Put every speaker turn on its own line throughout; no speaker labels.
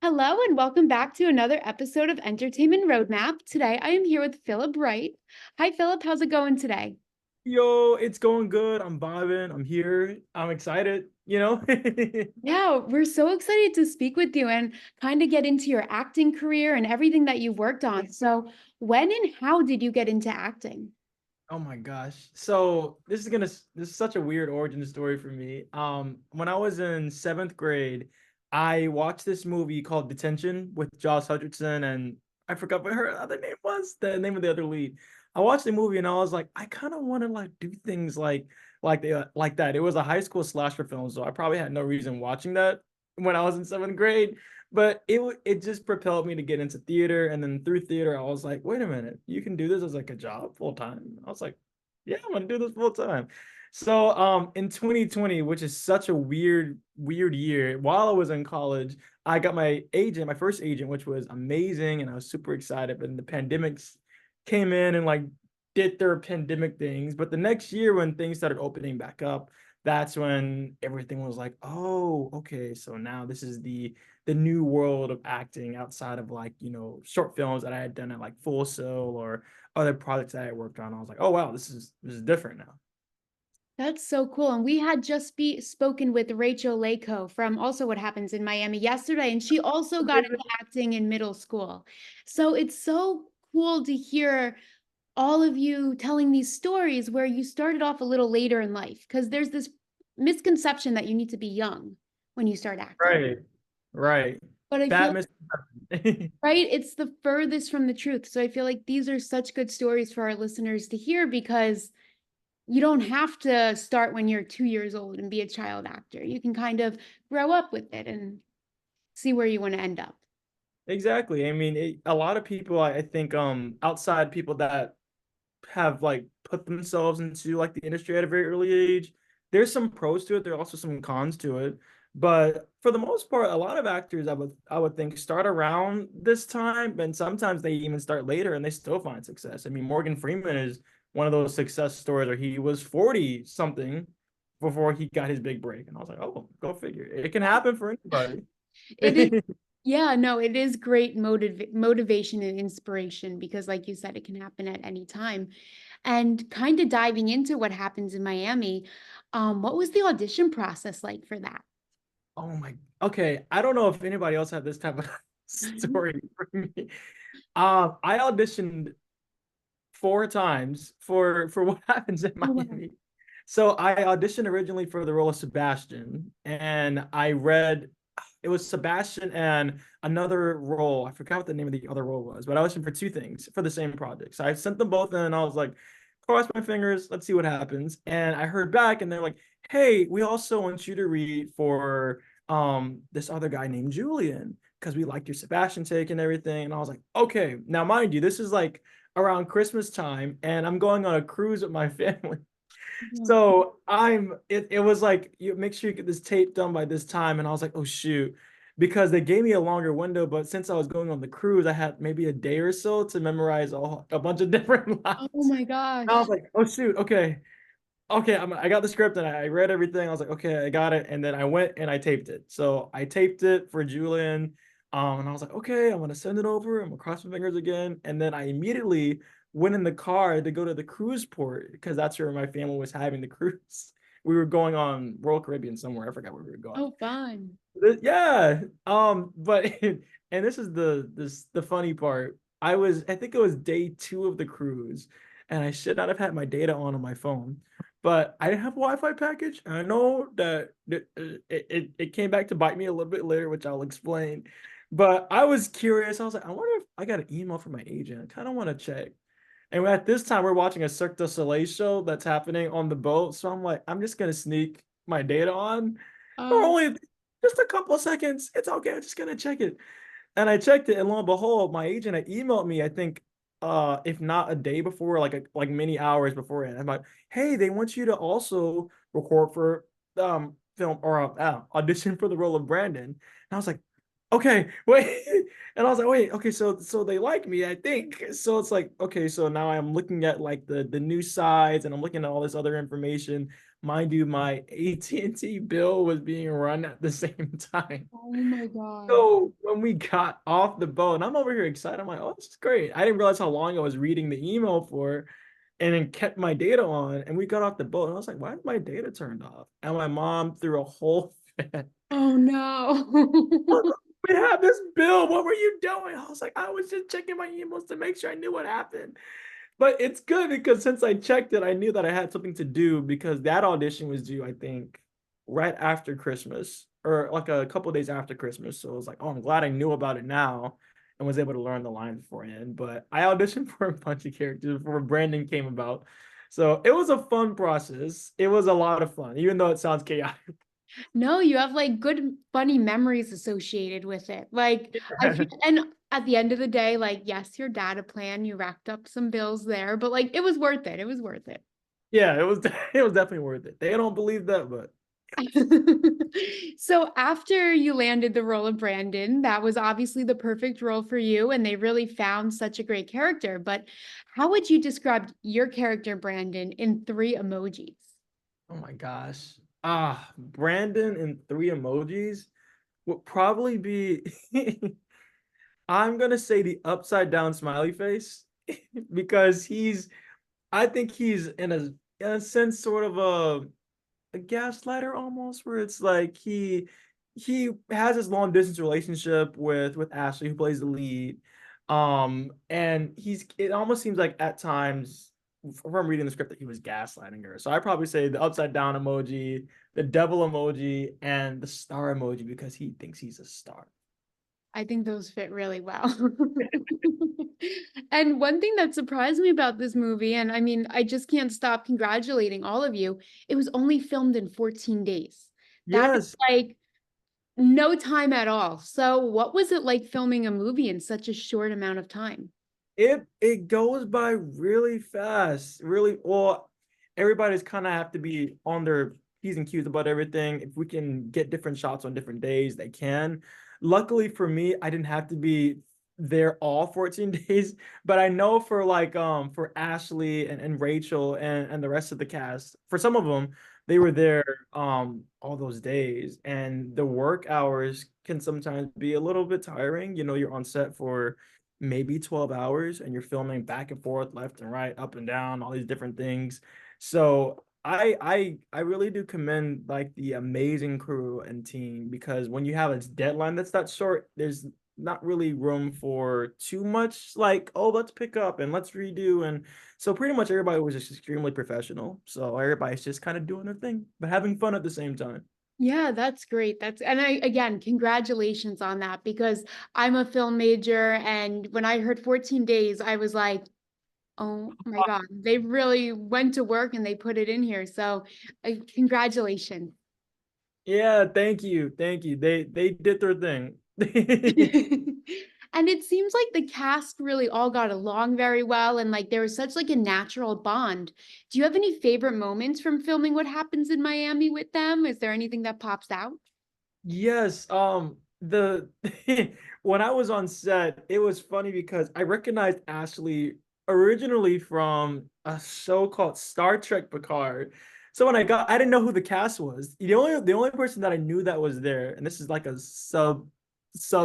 Hello and welcome back to another episode of Entertainment Roadmap. Today I am here with Phillip Wright. Hi Phillip, how's it going today?
Yo, it's going good. I'm vibing. I'm here. I'm excited.
Yeah, we're so excited to speak with you and kind of get into your acting career and everything that you've worked on. So, when and how did you get into acting?
Oh my gosh. So this is such a weird origin story for me. When I was in seventh grade, I watched this movie called Detention with Josh Hutcherson and I forgot what her other name was, the name of the other lead. I watched the movie and I was like, I kind of want to like do things like that. It was a high school slasher film, so I probably had no reason watching that when I was in seventh grade. But it just propelled me to get into theater, and then through theater, I was like, wait a minute, you can do this as like a job full time. I was like, yeah, I'm gonna do this full time. So in 2020, which is such a weird year, while I was in college, I got my first agent, which was amazing, and I was super excited. But then the pandemics came in and like did their pandemic things. But the next year, when things started opening back up, that's when everything was like, oh, okay, so now this is the new world of acting outside of like, short films that I had done at like Full Sail or other projects that I worked on. I was like, oh wow, this is different now.
That's so cool. And we had just spoken with Rachel Lako from also What Happens in Miami yesterday, and she also got into acting in middle school. So it's so cool to hear all of you telling these stories where you started off a little later in life because there's this misconception that you need to be young when you start acting.
Right, right.
But I
That
feel
misconception.
right, it's the furthest from the truth. So I feel like these are such good stories for our listeners to hear because you don't have to start when you're 2 years old and be a child actor. You can kind of grow up with it and see where you want to end up.
Exactly. I mean, a lot of people, I think, outside people that have like put themselves into like the industry at a very early age. There's some pros to it. There are also some cons to it. But for the most part, a lot of actors I would think start around this time, and sometimes they even start later and they still find success. I mean, Morgan Freeman is one of those success stories where he was 40 something before he got his big break. And I was like, oh, go figure. It can happen for anybody.
It is, yeah, no, it is great motivation and inspiration because, like you said, it can happen at any time. And kind of diving into what happens in Miami, what was the audition process like for that?
Oh my, okay. I don't know if anybody else had this type of story for me. I auditioned four times for what happens in
Oh, wow.
Miami. So I auditioned originally for the role of Sebastian, and I read it was Sebastian and another role. I forgot what the name of the other role was, but I auditioned for two things for the same project. So I sent them both in, and I was like, cross my fingers, let's see what happens. And I heard back, and they're like, hey, we also want you to read for this other guy named Julian because we liked your Sebastian take and everything. And I was like, okay, now mind you, this is like around Christmas time, and I'm going on a cruise with my family.
Yeah.
So it was like you make sure you get this tape done by this time. And I was like, oh shoot. Because they gave me a longer window, but since I was going on the cruise, I had maybe a day or so to memorize a bunch of different
Oh
lines.
my
And I was
gosh.
like, oh shoot, okay. Okay, I got the script and I read everything. I was like, okay, I got it. And then I went and I taped it. So I taped it for Julian. And I was like, okay, I'm gonna send it over. I'm gonna cross my fingers again. And then I immediately went in the car to go to the cruise port because that's where my family was having the cruise. We were going on Royal Caribbean somewhere. I forgot where we were going.
Oh, fun.
Yeah. But and this is the funny part. I think it was day two of the cruise, and I should not have had my data on my phone, but I didn't have a Wi-Fi package. I know that it came back to bite me a little bit later, which I'll explain. But I was curious. I was like, I wonder if I got an email from my agent. I kind of want to check. And at this time, we're watching a Cirque du Soleil show that's happening on the boat. So I'm like, I'm just gonna sneak my data on for
Oh,
only just a couple of seconds. It's okay. I'm just gonna check it. And I checked it, and lo and behold, my agent had emailed me, I think, if not a day before, like many hours beforehand. I'm like, hey, they want you to also record for film or audition for the role of Brandon. And I was like, okay, wait. And I was like, wait, okay, so they like me, I think. So it's like, okay, so now I'm looking at like the new sides and I'm looking at all this other information. Mind you, my AT&T bill was being run at the same time.
Oh my God.
So when we got off the boat, and I'm over here excited, I'm like, oh, this is great. I didn't realize how long I was reading the email for, and then kept my data on. And we got off the boat, and I was like, why is my data turned off? And my mom threw a whole fit.
Oh no.
We have this bill. What were you doing? I was like, I was just checking my emails to make sure I knew what happened. But it's good because since I checked it, I knew that I had something to do because that audition was due, I think, right after Christmas or like a couple days after Christmas. So it was like, oh, I'm glad I knew about it now and was able to learn the line beforehand. But I auditioned for a bunch of characters before Brandon came about. So it was a fun process. It was a lot of fun, even though it sounds chaotic.
No, you have like good funny memories associated with it. Like I feel, and at the end of the day, like yes, your data plan, you racked up some bills there, but like it was worth it. It was worth it.
Yeah, it was it was definitely worth it. They don't believe that, but
So after you landed the role of Brandon, that was obviously the perfect role for you, and they really found such a great character. But how would you describe your character, Brandon, in three emojis?
oh my gosh. Brandon in three emojis would probably be I'm gonna say the upside down smiley face because I think he's in a sense sort of a gaslighter almost, where it's like he has this long distance relationship with Ashley, who plays the lead. And it almost seems like at times from reading the script that he was gaslighting her. So I probably say the upside down emoji, the devil emoji, and the star emoji because he thinks he's a star.
I think those fit really well. And one thing that surprised me about this movie, and I mean, I just can't stop congratulating all of you, it was only filmed in 14 days. That is
Yes,
like no time at all. So, what was it like filming a movie in such a short amount of time?
it goes by really fast. Really, well, everybody's kind of have to be on their P's and Q's about everything. If we can get different shots on different days, they can. Luckily for me, I didn't have to be there all 14 days, but I know for like for Ashley and Rachel and the rest of the cast, for some of them, they were there all those days, and the work hours can sometimes be a little bit tiring. You know, you're on set for maybe 12 hours and you're filming back and forth, left and right, up and down, all these different things. So I really do commend like the amazing crew and team, because when you have a deadline that's that short, there's not really room for too much like, oh, let's pick up and let's redo. And so pretty much everybody was just extremely professional. So everybody's just kind of doing their thing, but having fun at the same time.
Yeah, that's great. And I, again, congratulations on that because I'm a film major. And when I heard 14 days, I was like, oh my God, they really went to work and they put it in here. So, congratulations.
Yeah, thank you. Thank you. They did their thing.
And it seems like the cast really all got along very well and like there was such like a natural bond. Do you have any favorite moments from filming What Happens in Miami with them? Is there anything that pops out?
Yes, the when I was on set, it was funny because I recognized Ashley originally from a show called Star Trek Picard. So when I didn't know who the cast was. The only person that I knew that was there, and this is like a sub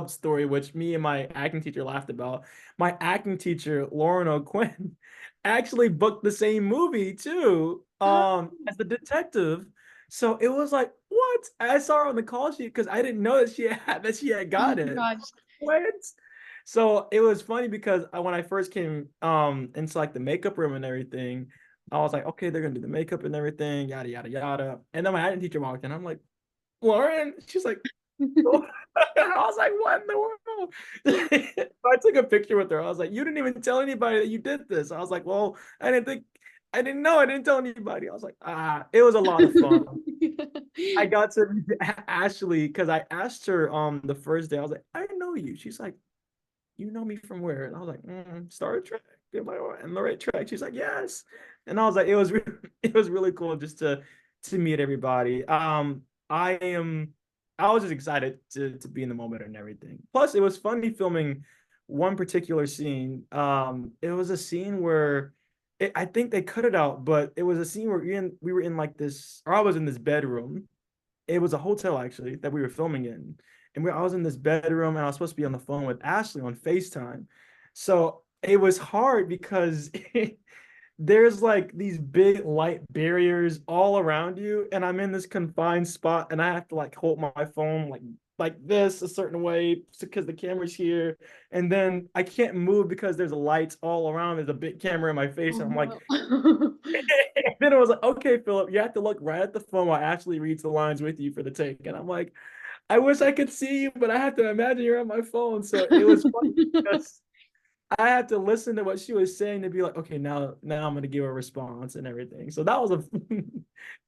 story, which me and my acting teacher laughed about. My acting teacher, Lauren O'Quinn, actually booked the same movie too,
Oh,
as the detective. So it was like, what? I saw her on the call sheet because I didn't know that she had
oh
got
my
it.
gosh.
What? So it was funny because when I first came into like the makeup room and everything, I was like, okay, they're gonna do the makeup and everything, yada yada yada. And then my acting teacher walked in. I'm like, Lauren. She's like, oh. I was like, what in the world? I took a picture with her. I was like, you didn't even tell anybody that you did this. I was like, well, I didn't know. I didn't tell anybody. I was like, it was a lot of fun. I got to meet Ashley because I asked her the first day. I was like, I know you. She's like, you know me from where? And I was like, Star Trek. Am I on the right track? She's like, yes. And I was like, it was really cool just to meet everybody. I am I was just excited to be in the moment and everything. Plus, it was funny filming one particular scene. It was a scene where I think they cut it out, but it was a scene where we were in like this, or I was in this bedroom. It was a hotel actually that we were filming in, and I was in this bedroom, and I was supposed to be on the phone with Ashley on FaceTime. So it was hard because there's like these big light barriers all around you, and I'm in this confined spot, and I have to like hold my phone like this a certain way because the camera's here, and then I can't move because there's lights all around. There's a big camera in my face,
Oh
and I'm like,
no.
and then it was like, okay, Philip, you have to look right at the phone while Ashley reads the lines with you for the take, and I'm like, I wish I could see you, but I have to imagine you're on my phone. So it was funny because I had to listen to what she was saying to be like, okay, now I'm gonna give a response and everything. So that was a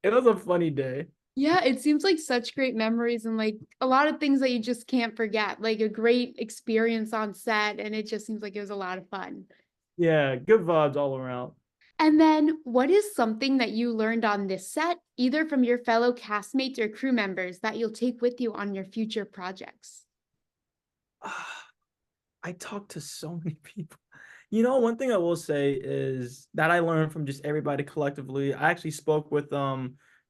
it was a funny day.
Yeah, it seems like such great memories and like a lot of things that you just can't forget, like a great experience on set, and it just seems like it was a lot of fun.
Yeah, good vibes all around.
And then, what is something that you learned on this set, either from your fellow castmates or crew members, that you'll take with you on your future projects?
I talked to so many people. You know, one thing I will say is that I learned from just everybody collectively. I actually spoke with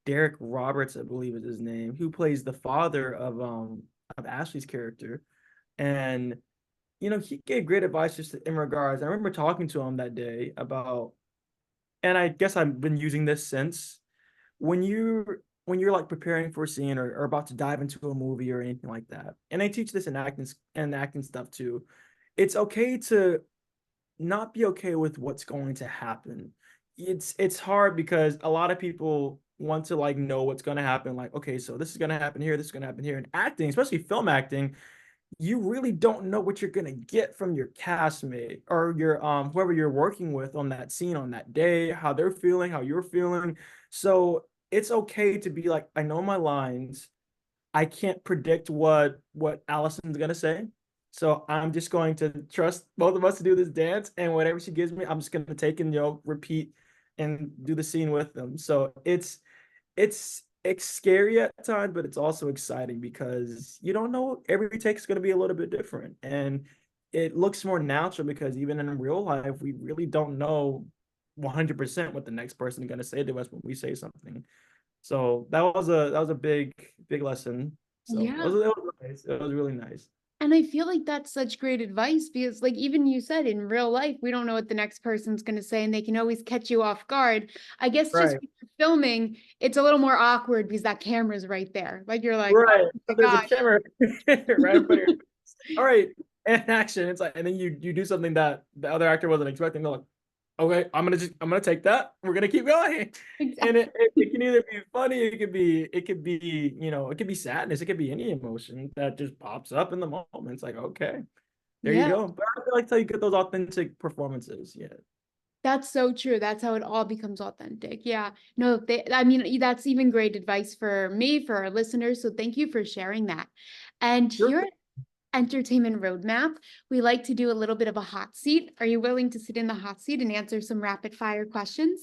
Derek Roberts, I believe is his name, who plays the father of Ashley's character. And you know, he gave great advice just in regards. I remember talking to him that day about, and I guess I've been using this since when you're like preparing for a scene or about to dive into a movie or anything like that. And I teach this in acting stuff too. It's okay to not be okay with what's going to happen. It's hard because a lot of people want to like know what's going to happen. Like, okay, so this is going to happen here, this is going to happen here. And acting, especially film acting, you really don't know what you're gonna get from your castmate or your whoever you're working with on that scene on that day, how they're feeling, how you're feeling. So it's okay to be like, I know my lines. I can't predict what Allison's gonna say. So I'm just going to trust both of us to do this dance, and whatever she gives me, I'm just gonna take and repeat and do the scene with them. So it's scary at times, but it's also exciting because you don't know every take is going to be a little bit different, and it looks more natural because even in real life, we really don't know 100% what the next person is going to say to us when we say something. So that was a big lesson. So
Yeah.
it was nice. It was really nice.
And I feel like that's such great advice because, like, even you said in real life, we don't know what the next person's going to say, and they can always catch you off guard. I guess just
Right,
when you're filming, it's a little more awkward because that camera's right there. Like, you're like, oh
right.
my
So there's a
God.
camera right in front of your face. All right, and action. It's like, and then you do something that the other actor wasn't expecting. They're like, okay, I'm gonna take that. We're gonna keep going. And
Exactly.
it can either be funny, it could be, it could be sadness, it could be any emotion that just pops up in the moment. It's like, okay, there you
Yeah,
go. But I feel like how you get those authentic performances. Yeah.
that's so true. That's how it all becomes authentic. Yeah. No, I mean, that's even great advice for me, for our listeners. So thank you for sharing that. And
Sure.
here at Entertainment Roadmap, we like to do a little bit of a hot seat. Are you willing to sit in the hot seat and answer some rapid fire questions?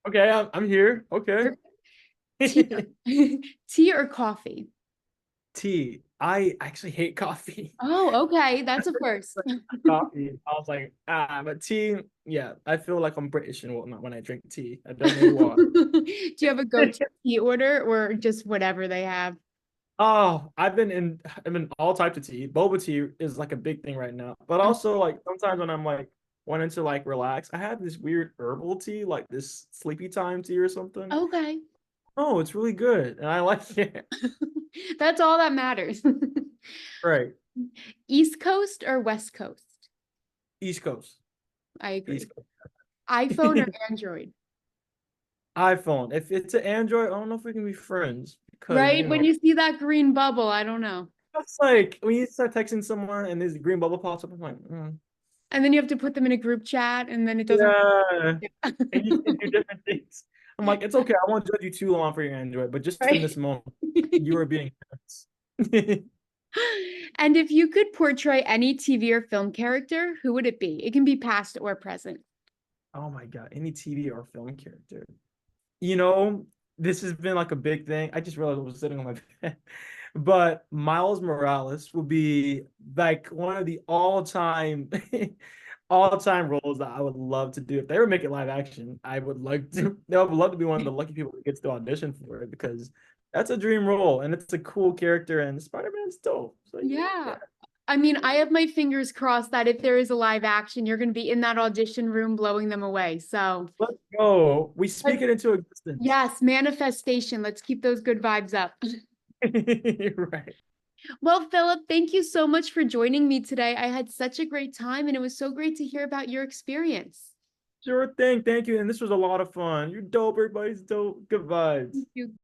Okay, I'm here. Okay.
Perfect. Tea, tea or coffee?
Tea. I actually hate coffee.
Oh, okay. That's a first.
Coffee. I was like, but tea, yeah, I feel like I'm British and whatnot when I drink tea. I don't know why.
Do you have a go-to tea order or just whatever they have?
Oh, I'm in all types of tea. Boba tea is like a big thing right now. But also like sometimes when I'm like wanting to like relax, I have this weird herbal tea, like this sleepy time tea or something.
Okay.
Oh, it's really good. And I like it.
That's all that matters.
Right.
East Coast or West Coast?
East Coast.
I
East
agree.
Coast.
iPhone or Android?
iPhone. If it's an Android, I don't know if we can be friends because
Right? When you see that green bubble, I don't know.
that's like when you start texting someone and this green bubble pops up, I'm like,
And then you have to put them in a group chat and then it doesn't
yeah.
work.
And you can do different things. I'm like, it's okay. I won't judge you too long for your Android, but just in
Right?
this moment, you are being nice.
And if you could portray any TV or film character, who would it be? It can be past or present.
Oh my God, any TV or film character. You know, this has been like a big thing. I just realized I was sitting on my bed. But Miles Morales will be like one of the all-time all-time roles that I would love to do. If they were making live action, I would like to. I would love to be one of the lucky people that gets to audition for it because that's a dream role and it's a cool character and Spider-Man's dope. So
Yeah.
yeah,
I mean, I have my fingers crossed that if there is a live action, you're going to be in that audition room blowing them away. So,
let's go. We
but
speak it into existence.
yes, manifestation. Let's keep those good vibes up.
Right.
Well, Philip, thank you so much for joining me today. I had such a great time, and it was so great to hear about your experience.
Sure thing. Thank you. And this was a lot of fun. You're dope. Everybody's dope. Good vibes.
Thank you.